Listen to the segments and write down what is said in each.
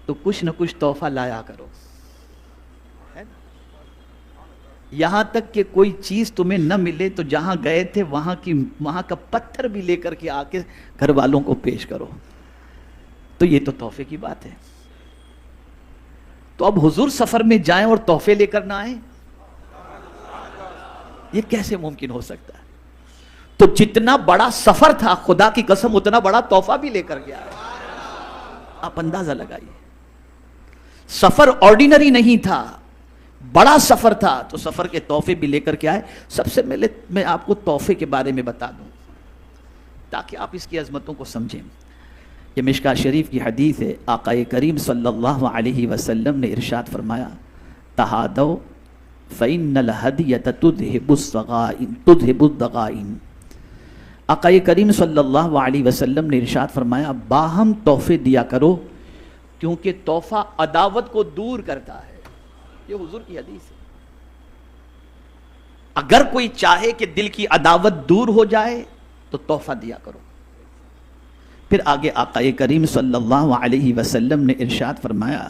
تو کچھ نہ کچھ تحفہ لایا کرو، ہے نا؟ یہاں تک کہ کوئی چیز تمہیں نہ ملے تو جہاں گئے تھے وہاں کا پتھر بھی لے کر کے آ کے گھر والوں کو پیش کرو، تو یہ تو تحفے کی بات ہے۔ تو اب حضور سفر میں جائیں اور تحفے لے کر نہ آئیں، یہ کیسے ممکن ہو سکتا ہے؟ تو جتنا بڑا سفر تھا خدا کی قسم اتنا بڑا تحفہ بھی لے کر گیا۔ آپ اندازہ لگائیے، سفر آرڈینری نہیں تھا، بڑا سفر تھا، تو سفر کے تحفے بھی لے کر کے آئے۔ سب سے پہلے میں آپ کو تحفے کے بارے میں بتا دوں تاکہ آپ اس کی عظمتوں کو سمجھیں۔ یہ مشکاہ شریف کی حدیث ہے، آقا کریم صلی اللہ علیہ وسلم نے ارشاد فرمایا، تہادو فإن الہدیۃ تذہب الضغائن۔ آقا کریم صلی اللہ علیہ وسلم نے ارشاد فرمایا، باہم تحفے دیا کرو کیونکہ تحفہ عداوت کو دور کرتا ہے۔ یہ حضور کی حدیث ہے۔ اگر کوئی چاہے کہ دل کی عداوت دور ہو جائے تو تحفہ دیا کرو۔ پھر آگے آقا کریم صلی اللہ علیہ وسلم نے ارشاد فرمایا،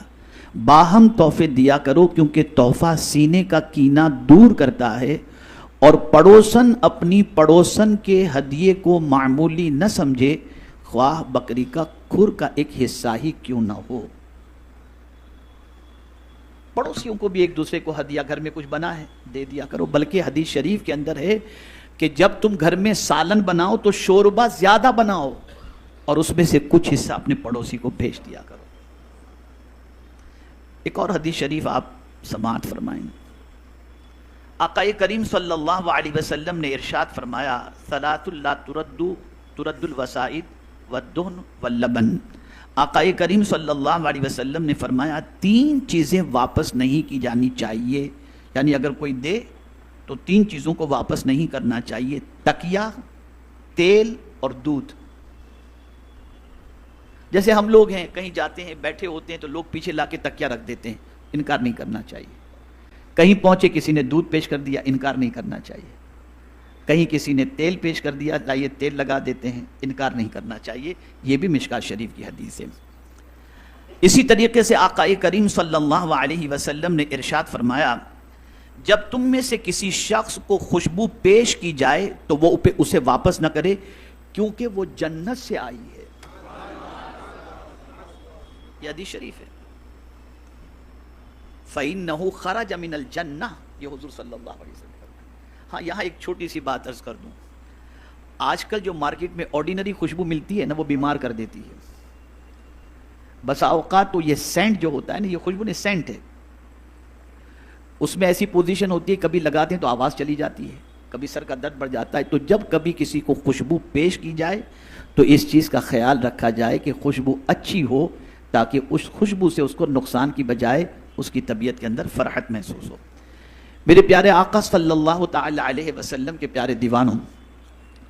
باہم تحفے دیا کرو کیونکہ تحفہ سینے کا کینہ دور کرتا ہے، اور پڑوسن اپنی پڑوسن کے ہدیے کو معمولی نہ سمجھے، خواہ بکری کا کھر کا ایک حصہ ہی کیوں نہ ہو۔ پڑوسیوں کو بھی ایک دوسرے کو ہدیہ، گھر میں کچھ بنا ہے دے دیا کرو، بلکہ حدیث شریف کے اندر ہے کہ جب تم گھر میں سالن بناؤ تو شوربہ زیادہ بناؤ اور اس میں سے کچھ حصہ اپنے پڑوسی کو بھیج دیا کرو۔ ایک اور حدیث شریف آپ سماعت فرمائیں۔ آقا کریم صلی اللہ علیہ وسلم نے ارشاد فرمایا، صلاۃ لا ترد الوسائد والدہن واللبن۔ آقا کریم صلی اللہ علیہ وسلم نے فرمایا، تین چیزیں واپس نہیں کی جانی چاہیے، یعنی اگر کوئی دے تو تین چیزوں کو واپس نہیں کرنا چاہیے، تکیہ، تیل اور دودھ۔ جیسے ہم لوگ ہیں، کہیں جاتے ہیں بیٹھے ہوتے ہیں تو لوگ پیچھے لا کے تکیہ رکھ دیتے ہیں، انکار نہیں کرنا چاہیے۔ کہیں پہنچے کسی نے دودھ پیش کر دیا، انکار نہیں کرنا چاہیے۔ کہیں کسی نے تیل پیش کر دیا، لائیے تیل لگا دیتے ہیں، انکار نہیں کرنا چاہیے۔ یہ بھی مشکاہ شریف کی حدیث ہے۔ اسی طریقے سے آقا کریم صلی اللہ علیہ وسلم نے ارشاد فرمایا، جب تم میں سے کسی شخص کو خوشبو پیش کی جائے تو وہ اسے واپس نہ کرے، کیونکہ وہ جنت سے آئی ہے۔ یہ حدیث شریف ہے، فَإِنَّهُ خَرَجَ مِنَ الْجَنَّةِ، یہ حضور صلی اللہ علیہ وسلم۔ ہاں، یہاں ایک چھوٹی سی بات عرض کر دوں، آج کل جو مارکیٹ میں آرڈینری خوشبو ملتی ہے نا، وہ بیمار کر دیتی ہے۔ بسا اوقات تو یہ سینٹ جو ہوتا ہے نا، یہ خوشبو نہیں، سینٹ ہے، اس میں ایسی پوزیشن ہوتی ہے، کبھی لگاتے ہیں تو آواز چلی جاتی ہے، کبھی سر کا درد بڑھ جاتا ہے۔ تو جب کبھی کسی کو خوشبو پیش کی جائے تو اس چیز کا خیال رکھا جائے کہ خوشبو اچھی ہو، تاکہ اس خوشبو سے اس کو نقصان کی بجائے اس کی طبیعت کے اندر فرحت محسوس ہو۔ میرے پیارے آقا صلی اللہ تعالی علیہ وسلم کے پیارے دیوانوں،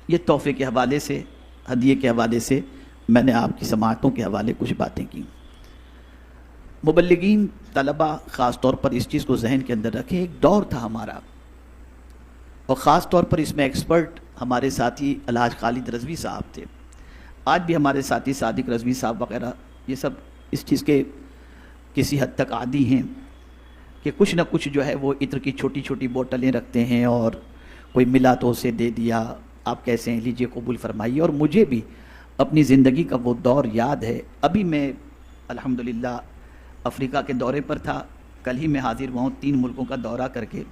یہ تحفے کے حوالے سے، ہدیے کے حوالے سے میں نے آپ کی سماعتوں کے حوالے کچھ باتیں کی۔ مبلغین، طلبہ خاص طور پر اس چیز کو ذہن کے اندر رکھیں، ایک دور تھا ہمارا، اور خاص طور پر اس میں ایکسپرٹ ہمارے ساتھی الحاج خالد رضوی صاحب تھے، آج بھی ہمارے ساتھی صادق رضوی صاحب وغیرہ، یہ سب اس چیز کے کسی حد تک عادی ہیں کہ کچھ نہ کچھ جو ہے وہ عطر کی چھوٹی چھوٹی بوتلیں رکھتے ہیں، اور کوئی ملا تو اسے دے دیا، آپ کیسے ہیں، لیجئے قبول فرمائیے۔ اور مجھے بھی اپنی زندگی کا وہ دور یاد ہے۔ ابھی میں الحمدللہ افریقہ کے دورے پر تھا، کل ہی میں حاضر ہوا ہوں 3 ملکوں کا دورہ کر کے۔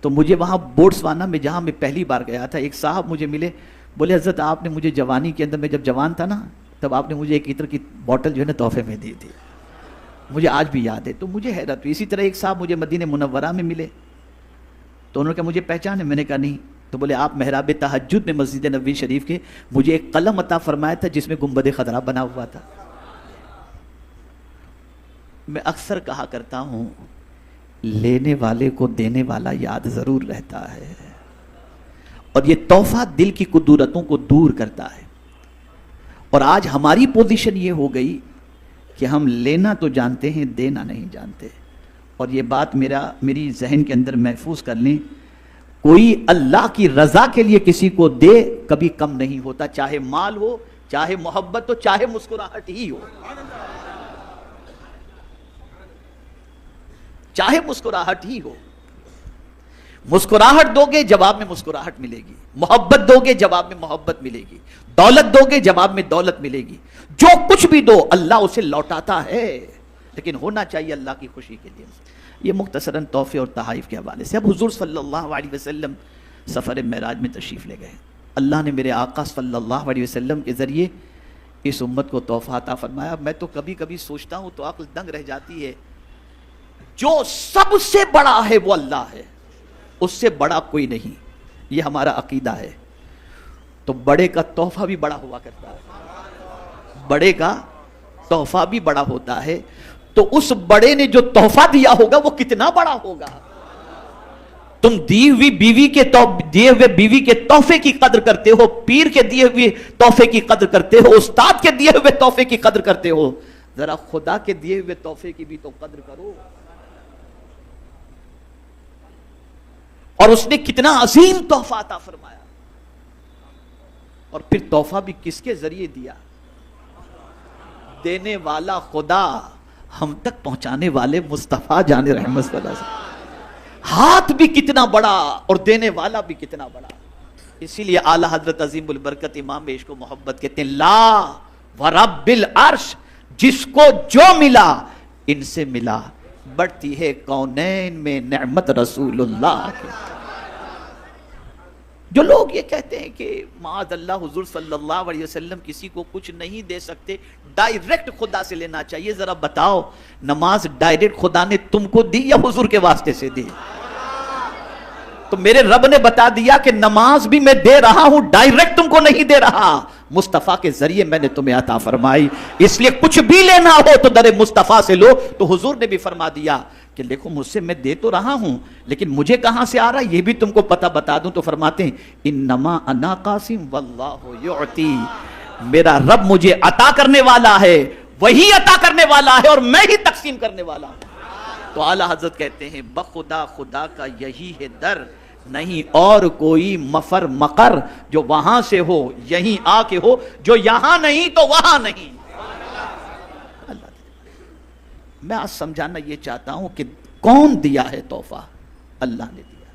تو مجھے وہاں بوٹسوانا میں جہاں میں پہلی بار گیا تھا، ایک صاحب مجھے ملے، بولے حضرت آپ نے مجھے جوانی کے اندر، میں جب جوان تھا نا، تب آپ نے مجھے ایک عطر کی بوتل جو ہے نا تحفے میں دی تھی، مجھے آج بھی یاد ہے۔ تو مجھے حیرت ہوئی۔ اسی طرح ایک صاحب مجھے مدینہ منورہ میں ملے، تو انہوں نے کہا مجھے پہچانے؟ میں نے کہا نہیں۔ تو بولے آپ محراب تہجد میں مسجد نبوی شریف کے مجھے ایک قلم عطا فرمایا تھا جس میں گنبد خضرا بنا ہوا تھا۔ میں اکثر کہا کرتا ہوں، لینے والے کو دینے والا یاد ضرور رہتا ہے، اور یہ تحفہ دل کی کدورتوں کو دور کرتا ہے۔ اور آج ہماری پوزیشن یہ ہو گئی کہ ہم لینا تو جانتے ہیں، دینا نہیں جانتے۔ اور یہ بات میری ذہن کے اندر محفوظ کر لیں، کوئی اللہ کی رضا کے لیے کسی کو دے کبھی کم نہیں ہوتا، چاہے مال ہو، چاہے محبت ہو، چاہے مسکراہٹ ہی ہو۔ چاہے مسکراہٹ ہی ہو. مسکراہٹ دو گے جواب میں مسکراہٹ ملے گی, محبت دو گے جواب میں محبت ملے گی, دولت دو گے جواب میں دولت ملے گی. جو کچھ بھی دو اللہ اسے لوٹاتا ہے, لیکن ہونا چاہیے اللہ کی خوشی کے لیے. یہ مختصراً تحفے اور تحائف کے حوالے سے. اب حضور صلی اللہ علیہ وسلم سفر معراج میں تشریف لے گئے. اللہ نے میرے آقا صلی اللہ علیہ وسلم کے ذریعے اس امت کو تحفہ عطا فرمایا. میں تو کبھی کبھی سوچتا ہوں تو عقل دنگ رہ جاتی ہے. جو سب سے بڑا ہے وہ اللہ ہے, اس سے بڑا کوئی نہیں. یہ ہمارا عقیدہ ہے. تو بڑے کا تحفہ بھی بڑا ہوا کرتا ہے, بڑے کا تحفہ بھی بڑا ہوتا ہے. تو اس بڑے نے جو تحفہ دیا ہوگا وہ کتنا بڑا ہوگا. تم دیے ہوئے بیوی کے تحفے کی قدر کرتے ہو, پیر کے دیے ہوئے تحفے کی قدر کرتے ہو, استاد کے دیے ہوئے تحفے کی قدر کرتے ہو, ذرا خدا کے دیے ہوئے تحفے کی بھی تو قدر کرو. اور اس نے کتنا عظیم تحفہ عطا فرمایا. اور پھر تحفہ بھی کس کے ذریعے دیا؟ دینے والا خدا, ہم تک پہنچانے والے مصطفیٰ جان رحمت صلی اللہ علیہ وسلم. ہاتھ بھی کتنا بڑا اور دینے والا بھی کتنا بڑا. اسی لیے اعلیٰ حضرت عظیم البرکت امام عشق و محبت کہتے ہیں لا ورب العرش, جس کو جو ملا ان سے ملا, بڑھتی ہے کونین میں نعمت رسول اللہ کی. جو لوگ یہ کہتے ہیں کہ معاذ اللہ حضور صلی اللہ علیہ وسلم کسی کو کچھ نہیں دے سکتے, ڈائریکٹ خدا سے لینا چاہیے. ذرا بتاؤ, نماز ڈائریکٹ خدا نے تم کو دی یا حضور کے واسطے سے دی؟ تو میرے رب نے بتا دیا کہ نماز بھی میں دے رہا ہوں, ڈائریکٹ تم کو نہیں دے رہا, مصطفیٰ کے ذریعے میں نے تمہیں عطا فرمائی. اس لیے کچھ بھی لینا ہو تو در مصطفیٰ سے لو. تو حضور نے بھی فرما دیا کہ دیکھو مجھ سے میں دے تو رہا ہوں, لیکن مجھے کہاں سے آ رہا ہے یہ بھی تم کو پتہ بتا دوں. تو فرماتے ہیں انما انا قاسم واللہ یعطی, میرا رب مجھے عطا کرنے والا ہے, وہی عطا کرنے والا ہے اور میں ہی تقسیم کرنے والا ہوں. تو اعلیٰ حضرت کہتے ہیں بخدا خدا کا یہی ہے در, نہیں اور کوئی مفر مقر, جو وہاں سے ہو یہیں آ کے ہو, جو یہاں نہیں تو وہاں نہیں. میں آج سمجھانا یہ چاہتا ہوں کہ کون دیا ہے تحفہ؟ اللہ نے دیا.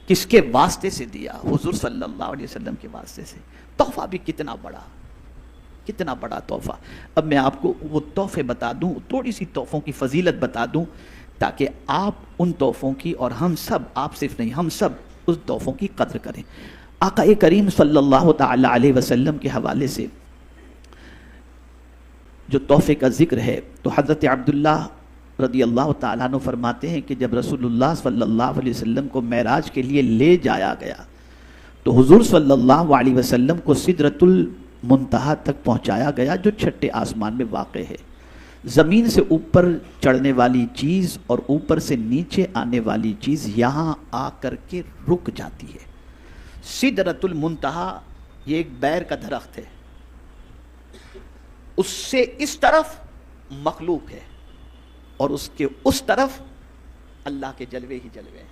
کس کے واسطے سے دیا؟ حضور صلی اللہ علیہ وسلم کے واسطے سے. تحفہ بھی کتنا بڑا, کتنا بڑا تحفہ. اب میں آپ کو وہ تحفے بتا دوں, تھوڑی سی تحفوں کی فضیلت بتا دوں, تاکہ آپ ان تحفوں کی, اور ہم سب, آپ صرف نہیں ہم سب اس تحفوں کی قدر کریں. آقا کریم صلی اللہ تعالی علیہ وسلم کے حوالے سے جو تحفے کا ذکر ہے, تو حضرت عبداللہ رضی اللہ تعالیٰ عنہ فرماتے ہیں کہ جب رسول اللہ صلی اللہ علیہ وسلم کو معراج کے لیے لے جایا گیا تو حضور صلی اللہ علیہ وسلم کو سدرۃ المنتہا تک پہنچایا گیا, جو چھٹے آسمان میں واقع ہے. زمین سے اوپر چڑھنے والی چیز اور اوپر سے نیچے آنے والی چیز یہاں آ کر کے رک جاتی ہے. سدرۃ المنتہا یہ ایک بیر کا درخت ہے, اس سے اس طرف مخلوق ہے اور اس کے اس طرف اللہ کے جلوے ہی جلوے ہیں.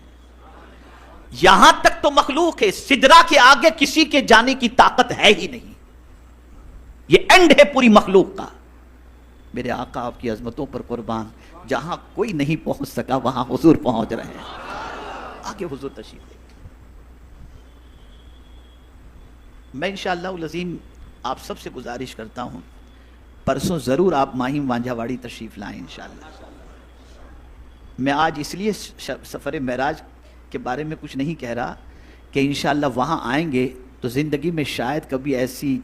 یہاں تک تو مخلوق ہے, سدرا کے آگے کسی کے جانے کی طاقت ہے ہی نہیں. یہ اینڈ ہے پوری مخلوق کا. میرے آقا آپ کی عظمتوں پر قربان, جہاں کوئی نہیں پہنچ سکا وہاں حضور پہنچ رہے ہیں. آگے حضور تشریف لے. میں انشاءاللہ العظیم آپ سب سے گزارش کرتا ہوں, پرسوں ضرور آپ ماہیم وانجھا واڑی تشریف لائیں انشاءاللہ. میں آج اس لیے سفر معراج کے بارے میں کچھ نہیں کہہ رہا کہ انشاءاللہ وہاں آئیں گے تو زندگی میں شاید کبھی ایسی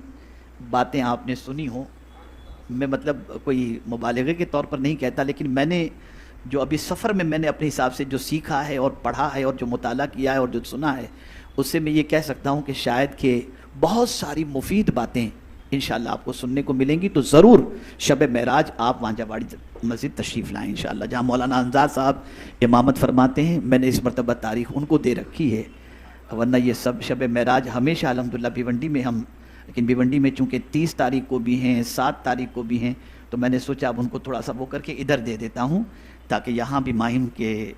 باتیں آپ نے سنی ہوں. میں مطلب کوئی مبالغے کے طور پر نہیں کہتا, لیکن میں نے جو ابھی سفر میں نے اپنے حساب سے جو سیکھا ہے اور پڑھا ہے اور جو مطالعہ کیا ہے اور جو سنا ہے, اس سے میں یہ کہہ سکتا ہوں کہ شاید کہ بہت ساری مفید باتیں انشاءاللہ آپ کو سننے کو ملیں گی. تو ضرور شب معراج آپ وانجھا واڑی مسجد تشریف لائیں انشاءاللہ, جہاں مولانا انصار صاحب امامت فرماتے ہیں. میں نے اس مرتبہ تاریخ ان کو دے رکھی ہے, ورنہ یہ سب شب معراج ہمیشہ الحمدللہ بھیونڈی میں ہم, لیکن بھیونڈی میں چونکہ 30 تاریخ کو بھی ہیں 7 تاریخ کو بھی ہیں, تو میں نے سوچا اب ان کو تھوڑا سا وہ کر کے ادھر دے دیتا ہوں, تاکہ یہاں بھی ماہم کے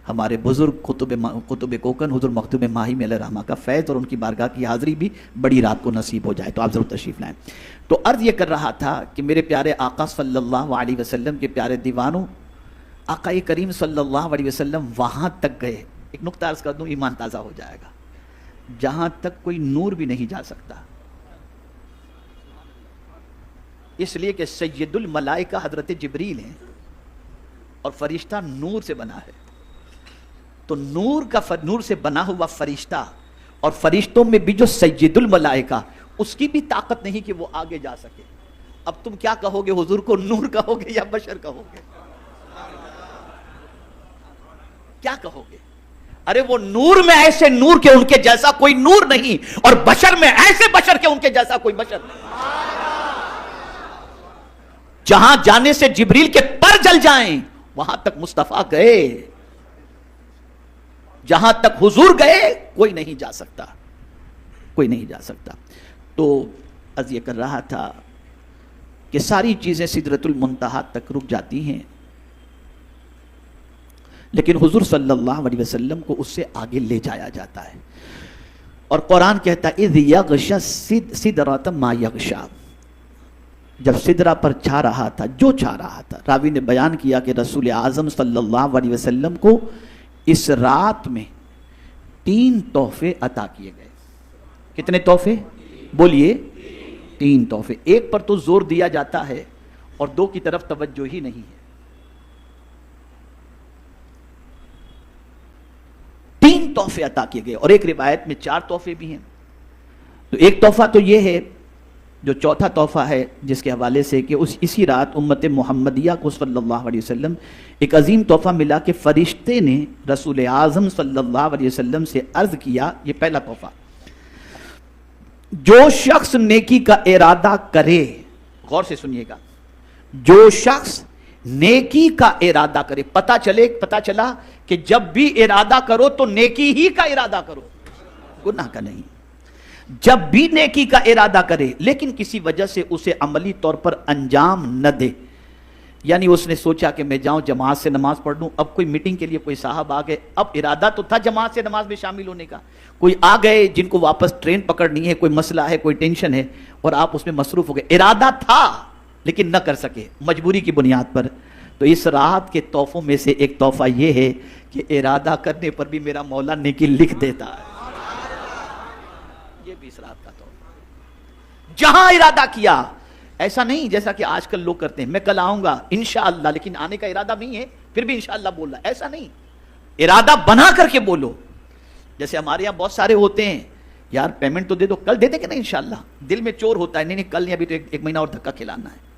ہمارے بزرگ قطب کوکن حضور مختوم ماہیم علیہ الرحمہ کا فیض اور ان کی بارگاہ کی حاضری بھی بڑی رات کو نصیب ہو جائے. تو آپ ضرور تشریف لائیں. تو عرض یہ کر رہا تھا کہ میرے پیارے آقا صلی اللہ علیہ وسلم کے پیارے دیوانوں, آقا کریم صلی اللہ علیہ وسلم وہاں تک گئے، ایک نقطہ عرض کر دوں ایمان تازہ ہو جائے گا، جہاں تک کوئی نور بھی نہیں جا سکتا، اس لیے کہ سید الملائکہ حضرت جبریل ہیں اور فرشتہ نور سے بنا ہے، تو نور سے بنا ہوا فرشتہ، اور فرشتوں میں بھی جو سید الملائکہ، اس کی بھی طاقت نہیں کہ وہ آگے جا سکے۔ اب تم کیا کہو گے، حضور کو نور کہو گے یا بشر کہو گے؟ کیا کہو گے؟ ارے وہ نور میں ایسے نور کے ان کے جیسا کوئی نور نہیں، اور بشر میں ایسے بشر کے ان کے جیسا کوئی بشر نہیں۔ جہاں جانے سے جبریل کے پر جل جائیں وہاں تک مصطفیٰ گئے، جہاں تک حضور گئے کوئی نہیں جا سکتا، کوئی نہیں جا سکتا۔ تو از یہ کر رہا تھا کہ ساری چیزیں سدرۃ المنتہا تک رک جاتی ہیں، لیکن حضور صلی اللہ علیہ وسلم کو اس سے آگے لے جایا جاتا ہے، اور قرآن کہتا ہے اذ یغشی سدرۃ ما یغشی، جب سدرہ پر چھا رہا تھا جو چھا رہا تھا۔ راوی نے بیان کیا کہ رسول اعظم صلی اللہ علیہ وسلم کو اس رات میں 3 تحفے عطا کیے گئے۔ کتنے تحفے؟ بولیے 3 تحفے۔ ایک پر تو زور دیا جاتا ہے اور 2 کی طرف توجہ ہی نہیں ہے۔ 3 تحفے عطا کیے گئے، اور ایک روایت میں 4 تحفے بھی ہیں۔ تو ایک تحفہ تو یہ ہے جو چوتھا تحفہ ہے، جس کے حوالے سے کہ اسی رات امت محمدیہ کو صلی اللہ علیہ وسلم ایک عظیم تحفہ ملا کہ فرشتے نے رسول اعظم صلی اللہ علیہ وسلم سے عرض کیا، یہ پہلا تحفہ، جو شخص نیکی کا ارادہ کرے، غور سے سنیے گا، جو شخص نیکی کا ارادہ کرے، پتہ چلا کہ جب بھی ارادہ کرو تو نیکی ہی کا ارادہ کرو، گناہ کا نہیں۔ جب بھی نیکی کا ارادہ کرے لیکن کسی وجہ سے اسے عملی طور پر انجام نہ دے، یعنی اس نے سوچا کہ میں جاؤں جماعت سے نماز پڑھ لوں، اب کوئی میٹنگ کے لیے کوئی صاحب آ گئے، اب ارادہ تو تھا جماعت سے نماز میں شامل ہونے کا، کوئی آ گئے جن کو واپس ٹرین پکڑنی ہے، کوئی مسئلہ ہے، کوئی ٹینشن ہے، اور آپ اس میں مصروف ہو گئے، ارادہ تھا لیکن نہ کر سکے مجبوری کی بنیاد پر۔ تو اس رات کے تحفوں میں سے ایک تحفہ یہ ہے کہ ارادہ کرنے پر بھی میرا مولا نیکی لکھ دیتا ہے۔ یہ بھی اس رات کا تحفہ، جہاں ارادہ کیا، ایسا نہیں جیسا کہ آج کل لوگ کرتے ہیں، میں کل آؤں گا انشاءاللہ، لیکن آنے کا ارادہ نہیں ہے پھر بھی انشاءاللہ بول رہا ہے، ایسا نہیں، ارادہ بنا کر کے بولو۔ جیسے ہمارے یہاں بہت سارے ہوتے ہیں، یار پیمنٹ تو دے دو، کل دے دیں کہ نہیں انشاءاللہ، دل میں چور ہوتا ہے، نہیں کل نہیں، ابھی تو ایک مہینہ اور دھکا کھلانا ہے۔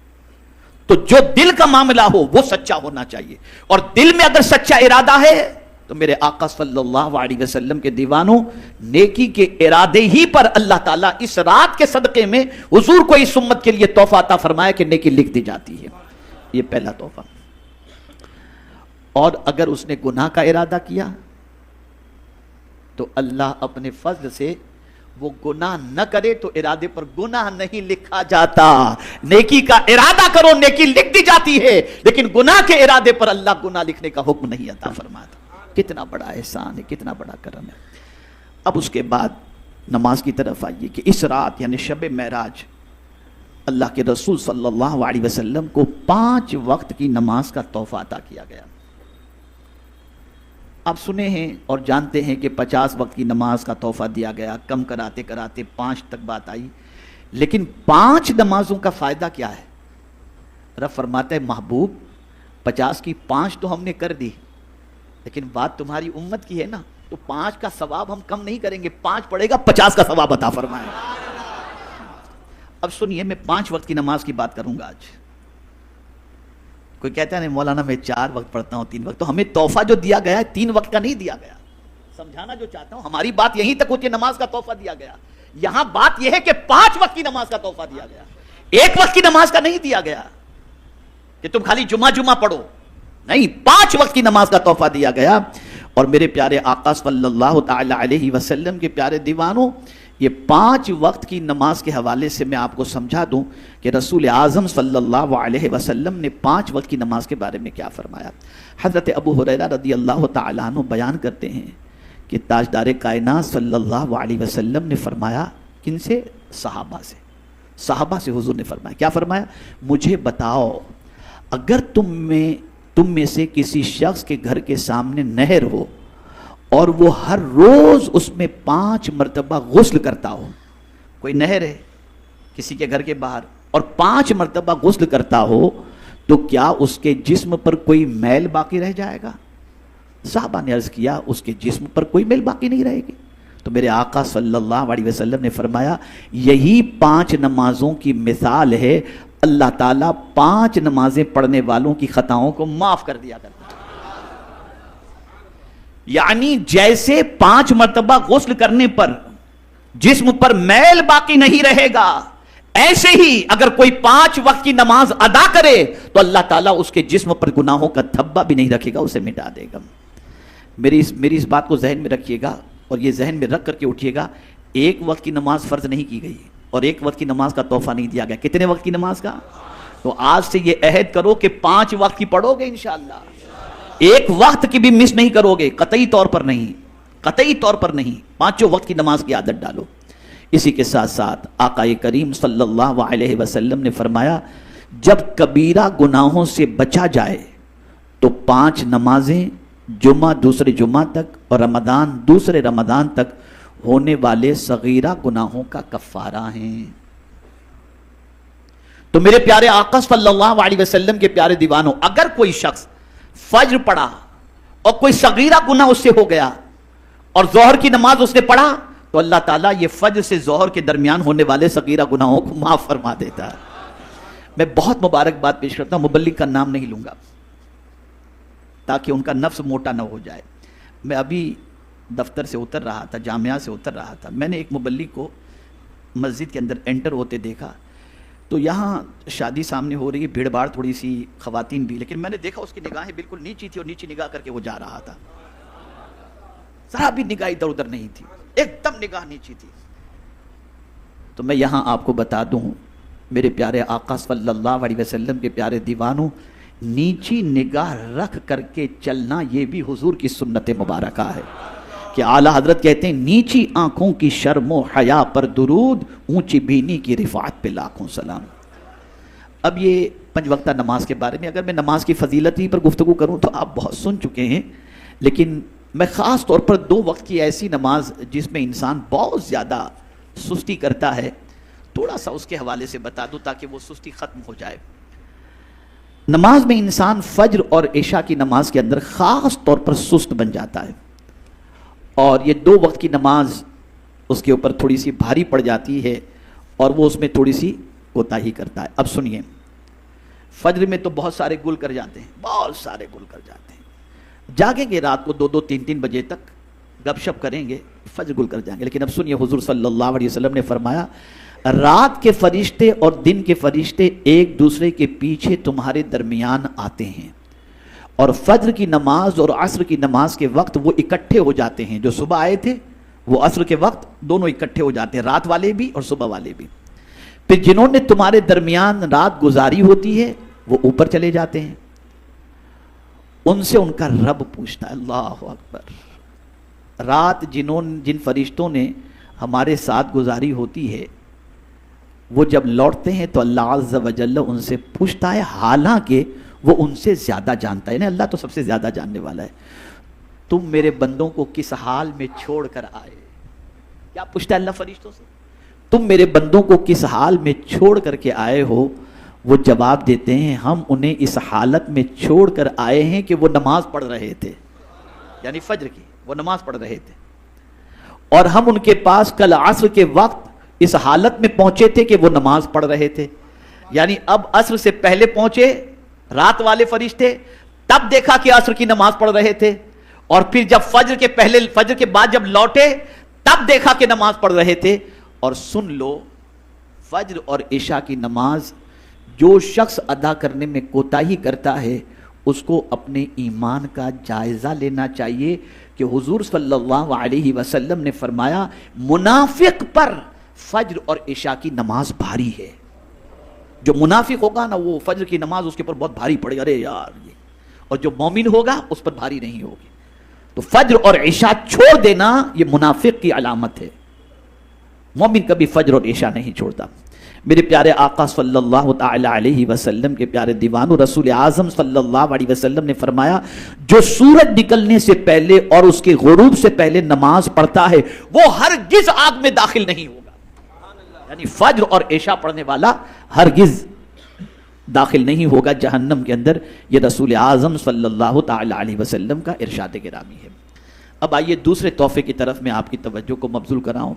تو جو دل کا معاملہ ہو وہ سچا ہونا چاہیے، اور دل میں اگر سچا ارادہ ہے تو میرے آقا صلی اللہ علیہ وسلم کے دیوانوں، نیکی کے ارادے ہی پر اللہ تعالیٰ اس رات کے صدقے میں حضور کو اس امت کے لیے تحفہ عطا فرمایا کہ نیکی لکھ دی جاتی ہے۔ یہ پہلا تحفہ۔ اور اگر اس نے گناہ کا ارادہ کیا تو اللہ اپنے فضل سے وہ گناہ نہ کرے، تو ارادے پر گناہ نہیں لکھا جاتا۔ نیکی کا ارادہ کرو، نیکی لکھ دی جاتی ہے، لیکن گناہ کے ارادے پر اللہ گناہ لکھنے کا حکم نہیں عطا فرماتا۔ کتنا بڑا احسان ہے، کتنا بڑا کرم ہے۔ اب اس کے بعد نماز کی طرف آئیے کہ اس رات یعنی شب معراج اللہ کے رسول صلی اللہ علیہ وسلم کو 5 وقت کی نماز کا تحفہ عطا کیا گیا۔ آپ سنے ہیں اور جانتے ہیں کہ 50 وقت کی نماز کا تحفہ دیا گیا، کم کراتے کراتے 5 تک بات آئی، لیکن 5 نمازوں کا فائدہ کیا ہے؟ رب فرماتا ہے محبوب 50 کی 5 تو ہم نے کر دی، لیکن بات تمہاری امت کی ہے نا، تو 5 کا ثواب ہم کم نہیں کریں گے، 5 پڑے گا 50 کا ثواب عطا فرمائے۔ اب سنیے، میں 5 وقت کی نماز کی بات کروں گا آج۔ کوئی کہتا ہے نہیں مولانا میں 4 وقت پڑھتا ہوں، 3 وقت، تو ہمیں تحفہ جو دیا گیا ہے 3 وقت کا نہیں دیا گیا۔ سمجھانا جو چاہتا ہوں، ہماری بات یہیں تک ہوتی ہے، نماز کا تحفہ دیا گیا، یہاں بات یہ ہے کہ 5 وقت کی نماز کا تحفہ دیا گیا، 1 وقت کی نماز کا نہیں دیا گیا کہ تم خالی جمعہ پڑھو، نہیں، 5 وقت کی نماز کا تحفہ دیا گیا۔ اور میرے پیارے آقا صلی اللہ تعالی علیہ وسلم کے پیارے دیوانوں، یہ 5 وقت کی نماز کے حوالے سے میں آپ کو سمجھا دوں کہ رسول اعظم صلی اللہ علیہ وسلم نے 5 وقت کی نماز کے بارے میں کیا فرمایا۔ حضرت ابو ہریرہ رضی اللہ تعالیٰ عنہ بیان کرتے ہیں کہ تاجدار کائنات صلی اللہ علیہ وسلم نے فرمایا، کن سے؟ صحابہ سے حضور نے فرمایا، کیا فرمایا؟ مجھے بتاؤ، اگر تم میں تم میں سے کسی شخص کے گھر کے سامنے نہر ہو اور وہ ہر روز اس میں 5 مرتبہ غسل کرتا ہو. کوئی نہر ہے کسی کے گھر کے باہر اور 5 مرتبہ غسل کرتا ہو تو کیا اس کے جسم پر کوئی میل باقی رہ جائے گا؟ صحابہ نے عرض کیا اس کے جسم پر کوئی میل باقی نہیں رہے گی. تو میرے آقا صلی اللہ علیہ وسلم نے فرمایا یہی 5 نمازوں کی مثال ہے. اللہ تعالیٰ 5 نمازیں پڑھنے والوں کی خطاؤں کو معاف کر دیا کرتا ہے. یعنی جیسے 5 مرتبہ غسل کرنے پر جسم پر میل باقی نہیں رہے گا، ایسے ہی اگر کوئی 5 وقت کی نماز ادا کرے تو اللہ تعالیٰ اس کے جسم پر گناہوں کا دھبا بھی نہیں رکھے گا، اسے مٹا دے گا. میری اس بات کو ذہن میں رکھیے گا اور یہ ذہن میں رکھ کر کے اٹھیے گا. ایک وقت کی نماز فرض نہیں کی گئی اور ایک وقت کی نماز کا تحفہ نہیں دیا گیا. کتنے وقت کی نماز کا؟ تو آج سے یہ عہد کرو کہ 5 وقت کی پڑھو گے انشاءاللہ. ایک وقت کی بھی مس نہیں کرو گے، قطعی طور پر نہیں، قطعی طور پر نہیں. 5 وقت کی نماز کی عادت ڈالو. اسی کے ساتھ ساتھ آقا کریم صلی اللہ علیہ وسلم نے فرمایا جب کبیرہ گناہوں سے بچا جائے تو 5 نمازیں جمعہ دوسرے جمعہ تک اور رمضان دوسرے رمضان تک ہونے والے صغیرہ گناہوں کا کفارہ ہیں. تو میرے پیارے آقا صلی اللہ علیہ وسلم کے پیارے دیوانوں، اگر کوئی شخص فجر پڑھا اور کوئی صغیرہ گناہ اس سے ہو گیا اور ظہر کی نماز اس نے پڑھا تو اللہ تعالیٰ یہ فجر سے ظہر کے درمیان ہونے والے صغیرہ گناہوں کو معاف فرما دیتا ہے. میں بہت مبارک بات پیش کرتا ہوں، مبلغ کا نام نہیں لوں گا تاکہ ان کا نفس موٹا نہ ہو جائے. میں ابھی دفتر سے اتر رہا تھا، جامعہ سے اتر رہا تھا، میں نے ایک مبلغ کو مسجد کے اندر انٹر ہوتے دیکھا. تو یہاں شادی سامنے ہو رہی ہے، بھیڑ بھاڑ تھوڑی سی، خواتین بھی، لیکن میں نے دیکھا اس کی نگاہیں بالکل نیچی تھی اور نیچی نگاہ کر کے وہ جا رہا تھا. ذرا بھی نگاہ ادھر ادھر نہیں تھی، ایک دم نگاہ نیچی تھی. تو میں یہاں آپ کو بتا دوں میرے پیارے آقا صلی اللہ علیہ وسلم کے پیارے دیوانوں، نیچی نگاہ رکھ کر کے چلنا یہ بھی حضور کی سنت مبارکہ ہے کہ اعلیٰ حضرت کہتے ہیں نیچی آنکھوں کی شرم و حیا پر درود، اونچی بینی کی رفعت پہ لاکھوں سلام. اب یہ 5 وقتہ نماز کے بارے میں اگر میں نماز کی فضیلت ہی پر گفتگو کروں تو آپ بہت سن چکے ہیں، لیکن میں خاص طور پر 2 وقت کی ایسی نماز جس میں انسان بہت زیادہ سستی کرتا ہے تھوڑا سا اس کے حوالے سے بتا دوں تاکہ وہ سستی ختم ہو جائے. نماز میں انسان فجر اور عشاء کی نماز کے اندر خاص طور پر سست بن جاتا ہے اور یہ 2 وقت کی نماز اس کے اوپر تھوڑی سی بھاری پڑ جاتی ہے اور وہ اس میں تھوڑی سی کوتاہی کرتا ہے. اب سنیے، فجر میں تو بہت سارے گل کر جاتے ہیں، بہت سارے گل کر جاتے ہیں، جاگیں گے رات کو 2-2 3-3 بجے تک گپ شپ کریں گے، فجر گل کر جائیں گے. لیکن اب سنیے، حضور صلی اللہ علیہ وسلم نے فرمایا رات کے فرشتے اور دن کے فرشتے ایک دوسرے کے پیچھے تمہارے درمیان آتے ہیں اور فجر کی نماز اور عصر کی نماز کے وقت وہ اکٹھے ہو جاتے ہیں. جو صبح آئے تھے وہ عصر کے وقت دونوں اکٹھے ہو جاتے ہیں، رات والے بھی اور صبح والے بھی. پھر جنہوں نے تمہارے درمیان رات گزاری ہوتی ہے وہ اوپر چلے جاتے ہیں، ان سے ان کا رب پوچھتا ہے. اللہ اکبر. رات جن فرشتوں نے ہمارے ساتھ گزاری ہوتی ہے وہ جب لوٹتے ہیں تو اللہ عز و جل ان سے پوچھتا ہے، حالانکہ وہ ان سے زیادہ جانتا ہے. یعنی اللہ تو سب سے زیادہ جاننے والا ہے. تم میرے بندوں کو کس حال میں چھوڑ کر آئے؟ کیا پوچھتا ہے اللہ فرشتوں سے؟ تم میرے بندوں کو کس حال میں چھوڑ کر کے آئے ہو؟ وہ جواب دیتے ہیں ہم انہیں اس حالت میں چھوڑ کر آئے ہیں کہ وہ نماز پڑھ رہے تھے، یعنی فجر کی وہ نماز پڑھ رہے تھے، اور ہم ان کے پاس کل عصر کے وقت اس حالت میں پہنچے تھے کہ وہ نماز پڑھ رہے تھے. یعنی اب عصر سے پہلے پہنچے رات والے فرشتے، تب دیکھا کہ عصر کی نماز پڑھ رہے تھے، اور پھر جب فجر کے بعد جب لوٹے تب دیکھا کہ نماز پڑھ رہے تھے. اور سن لو، فجر اور عشاء کی نماز جو شخص ادا کرنے میں کوتاہی کرتا ہے اس کو اپنے ایمان کا جائزہ لینا چاہیے کہ حضور صلی اللہ علیہ وسلم نے فرمایا منافق پر فجر اور عشاء کی نماز بھاری ہے. جو منافق ہوگا نا وہ فجر کی نماز اس کے پر بہت بھاری پڑے گا، ارے یار یہ، اور جو مومن ہوگا اس پر بھاری نہیں ہوگی. تو فجر اور عشاء چھوڑ دینا یہ منافق کی علامت ہے. مومن کبھی فجر اور عشاء نہیں چھوڑتا. میرے پیارے آقا صلی اللہ تعالی علیہ وسلم کے پیارے دیوانوں، رسول اعظم صلی اللہ علیہ وسلم نے فرمایا جو سورج نکلنے سے پہلے اور اس کے غروب سے پہلے نماز پڑھتا ہے وہ ہرگز آگ میں داخل نہیں ہوگا، یعنی فجر اور عشاء پڑھنے والا ہرگز داخل نہیں ہوگا جہنم کے اندر۔ یہ رسول اعظم صلی اللہ تعالی علیہ وسلم کا ارشاد گرامی ہے۔ اب آئیے دوسرے تحفے کی طرف میں آپ کی توجہ کو مبذول کراؤں۔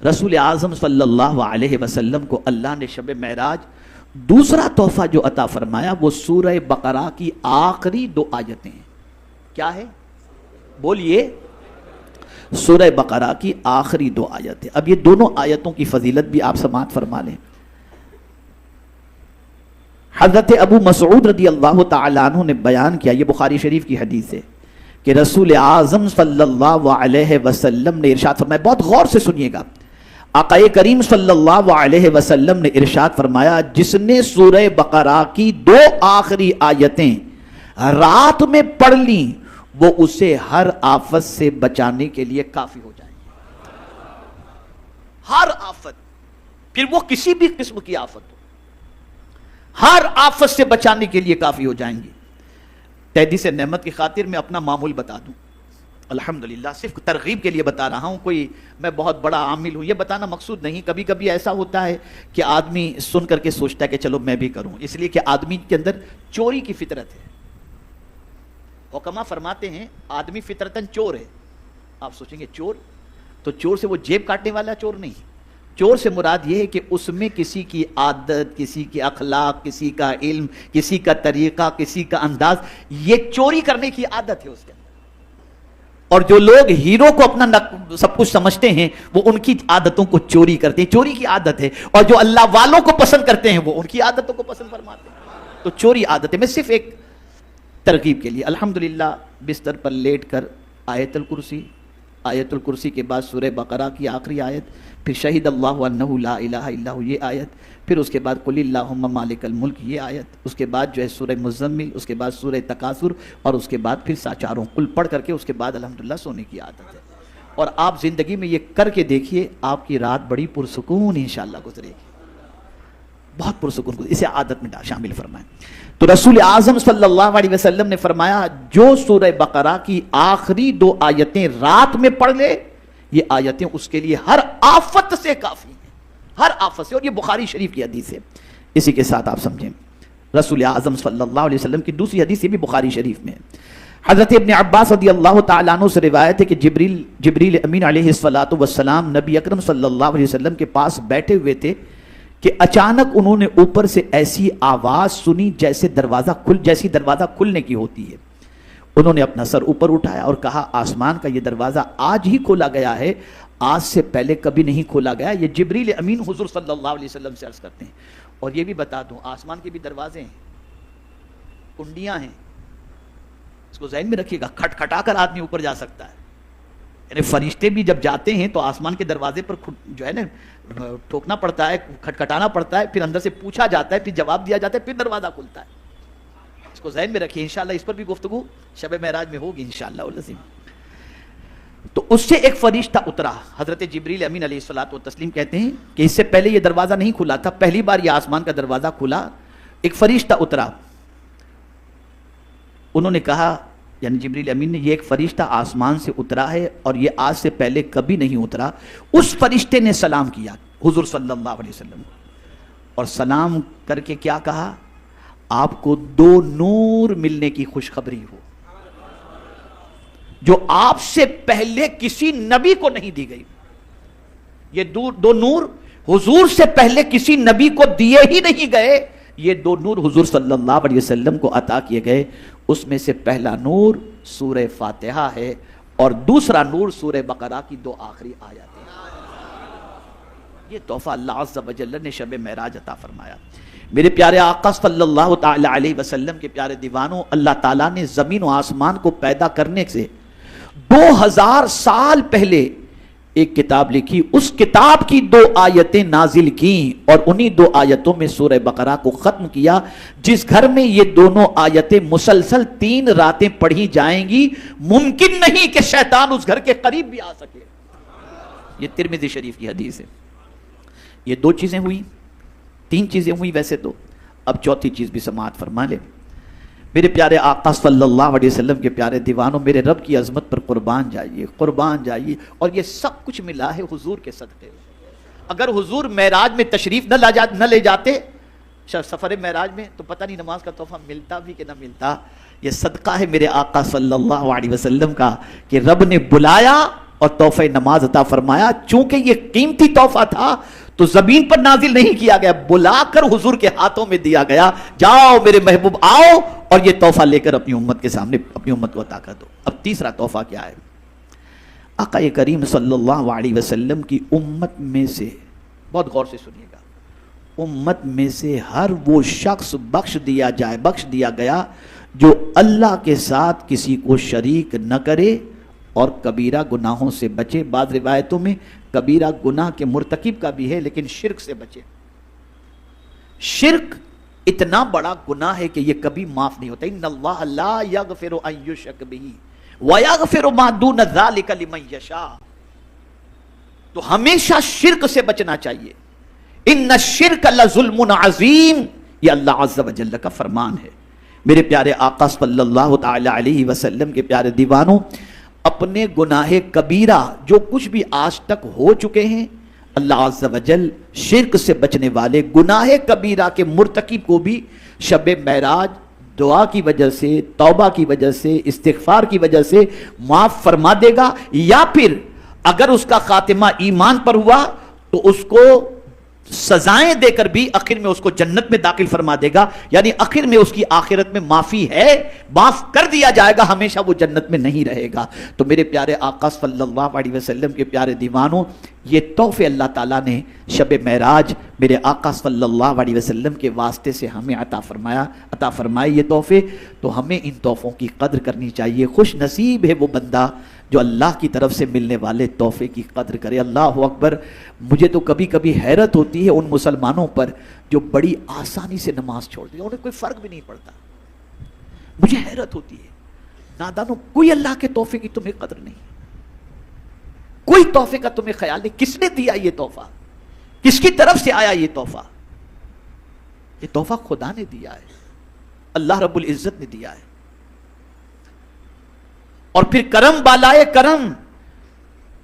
رسول اعظم صلی اللہ علیہ وسلم کو اللہ نے شب معراج دوسرا تحفہ جو عطا فرمایا وہ سورہ بقرہ کی آخری 2 آیتیں ہیں۔ کیا ہے؟ بولیے، سورہ بقرہ کی آخری 2 آیتیں۔ اب یہ دونوں آیتوں کی فضیلت بھی آپ سماعت فرما لیں۔ حضرت ابو مسعود رضی اللہ تعالیٰ عنہ نے بیان کیا، یہ بخاری شریف کی حدیث ہے، کہ رسول اعظم صلی اللہ علیہ وسلم نے ارشاد فرمایا، بہت غور سے سنیے گا، آقا کریم صلی اللہ علیہ وسلم نے ارشاد فرمایا جس نے سورہ بقرہ کی 2 آخری آیتیں رات میں پڑھ لیں وہ اسے ہر آفت سے بچانے کے لیے کافی ہو جائیں گے۔ ہر آفت، پھر وہ کسی بھی قسم کی آفت ہو، ہر آفت سے بچانے کے لیے کافی ہو جائیں گی۔ تحدیث نعمت کی خاطر میں اپنا معمول بتا دوں، الحمدللہ صرف ترغیب کے لیے بتا رہا ہوں، کوئی میں بہت بڑا عامل ہوں یہ بتانا مقصود نہیں۔ کبھی کبھی ایسا ہوتا ہے کہ آدمی سن کر کے سوچتا ہے کہ چلو میں بھی کروں، اس لیے کہ آدمی کے اندر چوری کی فطرت ہے۔ حکما فرماتے ہیں آدمی فطرتاً چور ہے۔ آپ سوچیں گے چور تو چور سے وہ جیب کاٹنے والا چور نہیں، چور سے مراد یہ ہے کہ اس میں کسی کی عادت، کسی کی اخلاق، کسی کا علم، کسی کا طریقہ، کسی کا انداز، یہ چوری کرنے کی عادت ہے اس کے اندر۔ اور جو لوگ ہیرو کو اپنا سب کچھ سمجھتے ہیں وہ ان کی عادتوں کو چوری کرتے ہیں، چوری کی عادت ہے۔ اور جو اللہ والوں کو پسند کرتے ہیں وہ ان کی عادتوں کو پسند فرماتے ہیں، تو چوری عادت ہے۔ میں صرف ایک ترغیب کے لیے الحمدللہ بستر پر لیٹ کر آیت الکرسی کے بعد سورہ بقرہ کی آخری آیت، پھر شہید اللہ انہ لا الہ الا ہو یہ آیت، پھر اس کے بعد قل اللہم مالک الملک یہ آیت، اس کے بعد جو ہے سورہ مزمل، اس کے بعد سورہ تکاثر، اور اس کے بعد پھر چاروں قل پڑھ کر کے اس کے بعد الحمدللہ سونے کی عادت ہے۔ اور آپ زندگی میں یہ کر کے دیکھیے، آپ کی رات بڑی پرسکون انشاءاللہ گزرے گی، بہت پرسکون گزرے، اسے عادت میں شامل فرمائیں۔ تو رسول اعظم صلی اللہ علیہ وسلم نے فرمایا جو سورہ بقرہ کی آخری 2 آیتیں رات میں پڑھ لے یہ آیتیں اس کے لیے ہر آفت سے کافی ہیں، ہر آفت سے، اور یہ بخاری شریف کی حدیث ہے۔ اسی کے ساتھ آپ سمجھیں رسول اعظم صلی اللہ علیہ وسلم کی دوسری حدیث یہ بھی بخاری شریف میں ہے۔ حضرت ابن عباس رضی اللہ تعالیٰ عنہ سے روایت ہے کہ جبریل امین علیہ الصلوۃ والسلام نبی اکرم صلی اللہ علیہ وسلم کے پاس بیٹھے ہوئے تھے کہ اچانک انہوں نے اوپر سے ایسی آواز سنی جیسے دروازہ کھلنے کی ہوتی ہے۔ انہوں نے اپنا سر اوپر اٹھایا اور کہا آسمان کا یہ دروازہ آج ہی کھولا گیا ہے، آج سے پہلے کبھی نہیں کھولا گیا۔ یہ جبریل امین حضور صلی اللہ علیہ وسلم سے عرض کرتے ہیں۔ اور یہ بھی بتا دوں آسمان کے بھی دروازے ہیں، کنڈیاں ہیں، اس کو ذہن میں رکھیے گا، کھٹکھٹا کر آدمی اوپر جا سکتا ہے، یعنی فرشتے بھی جب جاتے ہیں تو آسمان کے دروازے پر جو ہے نا ٹھوکنا پڑتا ہے، کھٹکھٹانا پڑتا ہے، پھر اندر سے پوچھا جاتا ہے، پھر جواب دیا جاتا ہے، پھر دروازہ کھلتا ہے۔ اس کو ذہن میں رکھیے، انشاءاللہ اس پر بھی گفتگو شب معراج میں ہوگی انشاءاللہ العظیم۔ تو اس سے ایک فرشتہ اترا، حضرت جبریل امین علیہ الصلوۃ والتسلیم کہتے ہیں کہ اس سے پہلے یہ دروازہ نہیں کھلا تھا، پہلی بار یہ آسمان کا دروازہ کھلا، ایک فرشتہ اترا۔ انہوں نے کہا، یعنی جبریل امین نے، یہ ایک فرشتہ آسمان سے اترا ہے اور یہ آج سے پہلے کبھی نہیں اترا۔ اس فرشتے نے سلام کیا حضور صلی اللہ علیہ وسلم اور سلام کر کے کیا کہا، آپ کو 2 نور ملنے کی خوشخبری ہو جو آپ سے پہلے کسی نبی کو نہیں دی گئی۔ یہ 2 نور حضور سے پہلے کسی نبی کو دیے ہی نہیں گئے، یہ 2 نور حضور صلی اللہ علیہ وسلم کو عطا کیے گئے۔ اس میں سے پہلا نور سورہ فاتحہ ہے اور دوسرا نور سورہ بقرہ کی 2 آخری آیات ہیں۔ یہ تحفہ اللہ عز و جل نے شب معراج عطا فرمایا۔ میرے پیارے آقا صلی اللہ تعالی علیہ وسلم کے پیارے دیوانوں، اللہ تعالیٰ نے زمین و آسمان کو پیدا کرنے سے 2000 سال پہلے ایک کتاب لکھی، اس کتاب کی 2 آیتیں نازل کیں اور انہی 2 آیتوں میں سورہ بقرہ کو ختم کیا۔ جس گھر میں یہ دونوں آیتیں مسلسل 3 راتیں پڑھی جائیں گی ممکن نہیں کہ شیطان اس گھر کے قریب بھی آ سکے۔ یہ ترمذی شریف کی حدیث ہے۔ یہ 2 چیزیں ہوئی، 3 چیزیں ہوئی ویسے تو، اب چوتھی چیز بھی سماعت فرما لیں۔ میرے پیارے آقا صلی اللہ علیہ وسلم کے پیارے دیوانوں، میرے رب کی عظمت پر قربان جائیے، قربان جائیے، اور یہ سب کچھ ملا ہے حضور کے صدقے۔ اگر حضور معراج میں تشریف نہ لے جاتے سفر معراج میں، تو پتہ نہیں نماز کا تحفہ ملتا بھی کہ نہ ملتا۔ یہ صدقہ ہے میرے آقا صلی اللہ علیہ وسلم کا کہ رب نے بلایا اور تحفہ نماز عطا فرمایا۔ چونکہ یہ قیمتی تحفہ تھا تو زمین پر نازل نہیں کیا گیا، بلا کر حضور کے ہاتھوں میں دیا گیا، جاؤ میرے محبوب آؤ اور یہ تحفہ لے کر اپنی امت کے سامنے اپنی امت کو عطا کر دو۔ اب تیسرا تحفہ کیا ہے؟ آقا کریم صلی اللہ علیہ وسلم کی امت میں سے، بہت غور سے سنیے گا، امت میں سے ہر وہ شخص بخش دیا گیا جو اللہ کے ساتھ کسی کو شریک نہ کرے اور کبیرہ گناہوں سے بچے۔ بعض روایتوں میں کبیرہ گناہ کے مرتکب کا بھی ہے، لیکن شرک سے بچے۔ شرک اتنا بڑا گناہ ہے کہ یہ کبھی معاف نہیں ہوتا۔ ان اللہ لا یغفر ان یشرک بہ ویغفر ما دون ذلک لمن یشاء۔ تو ہمیشہ شرک سے بچنا چاہیے۔ ان الشرک لظلم عظیم، یہ اللہ عز و جل کا فرمان ہے۔ میرے پیارے آقا صلی اللہ تعالی علیہ وسلم کے پیارے دیوانوں، اپنے گناہ کبیرہ جو کچھ بھی آج تک ہو چکے ہیں، اللہ عز و جل شرک سے بچنے والے گناہ کبیرہ کے مرتکب کو بھی شب معراج دعا کی وجہ سے، توبہ کی وجہ سے، استغفار کی وجہ سے معاف فرما دے گا، یا پھر اگر اس کا خاتمہ ایمان پر ہوا تو اس کو سزائیں دے کر بھی آخر میں اس کو جنت میں داخل فرما دے گا۔ یعنی آخر میں اس کی آخرت میں معافی ہے، معاف کر دیا جائے گا، ہمیشہ وہ جنت میں نہیں رہے گا۔ تو میرے پیارے آقا صلی اللہ علیہ وسلم کے پیارے دیوانوں، یہ تحفے اللہ تعالیٰ نے شب معراج میرے آقا صلی اللہ علیہ وسلم کے واسطے سے ہمیں عطا فرمائے یہ تحفے، تو ہمیں ان تحفوں کی قدر کرنی چاہیے۔ خوش نصیب ہے وہ بندہ جو اللہ کی طرف سے ملنے والے تحفے کی قدر کرے۔ اللہ اکبر۔ مجھے تو کبھی کبھی حیرت ہوتی ہے ان مسلمانوں پر جو بڑی آسانی سے نماز چھوڑ دیں، انہیں کوئی فرق بھی نہیں پڑتا۔ مجھے حیرت ہوتی ہے، نادانوں، کوئی اللہ کے تحفے کی تمہیں قدر نہیں، کوئی تحفے کا تمہیں خیال نہیں۔ کس نے دیا یہ تحفہ؟ کس کی طرف سے آیا یہ تحفہ؟ یہ تحفہ خدا نے دیا ہے، اللہ رب العزت نے دیا ہے۔ اور پھر کرم بالائے کرم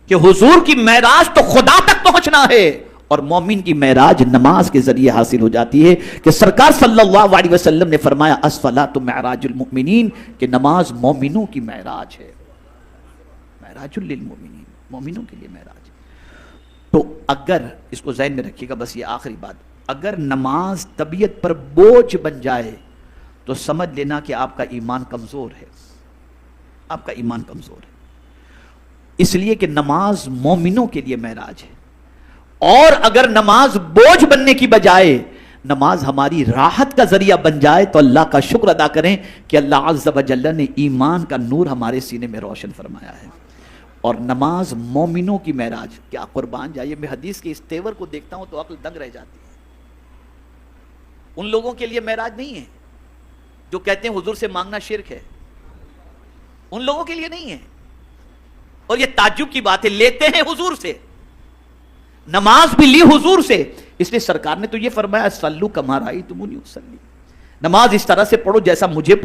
کہ حضور کی معراج تو خدا تک پہنچنا ہے، اور مومن کی معراج نماز کے ذریعے حاصل ہو جاتی ہے کہ سرکار صلی اللہ علیہ وسلم نے فرمایا الصلاۃ معراج المؤمنین، کہ نماز مومنوں کی معراج ہے، معراج للمؤمنین، مومنوں کے لیے معراج۔ تو اگر اس کو ذہن میں رکھیے گا، بس یہ آخری بات، اگر نماز طبیعت پر بوجھ بن جائے تو سمجھ لینا کہ آپ کا ایمان کمزور ہے، آپ کا ایمان کمزور ہے۔ اس لیے کہ نماز مومنوں کے لیے معراج ہے، اور اگر نماز بوجھ بننے کی بجائے نماز ہماری راحت کا ذریعہ بن جائے تو اللہ کا شکر ادا کریں کہ اللہ عز و جل نے ایمان کا نور ہمارے سینے میں روشن فرمایا ہے۔ اور نماز مومنوں کی معراج، کیا قربان جائیے، میں حدیث کے اس تیور کو دیکھتا ہوں تو عقل دنگ رہ جاتی ہے۔ ان لوگوں کے لیے معراج نہیں ہے جو کہتے ہیں حضور سے مانگنا شرک ہے، ان لوگوں کے لیے نہیں ہے۔ اور یہ تعجب کی بات ہے، لیتے ہیں حضور سے، نماز بھی لی حضور سے، اس لیے سرکار نے تو یہ فرمایا صلو کما رأیتمونی اصلی، نماز اس طرح سے پڑھو جیسا مجھے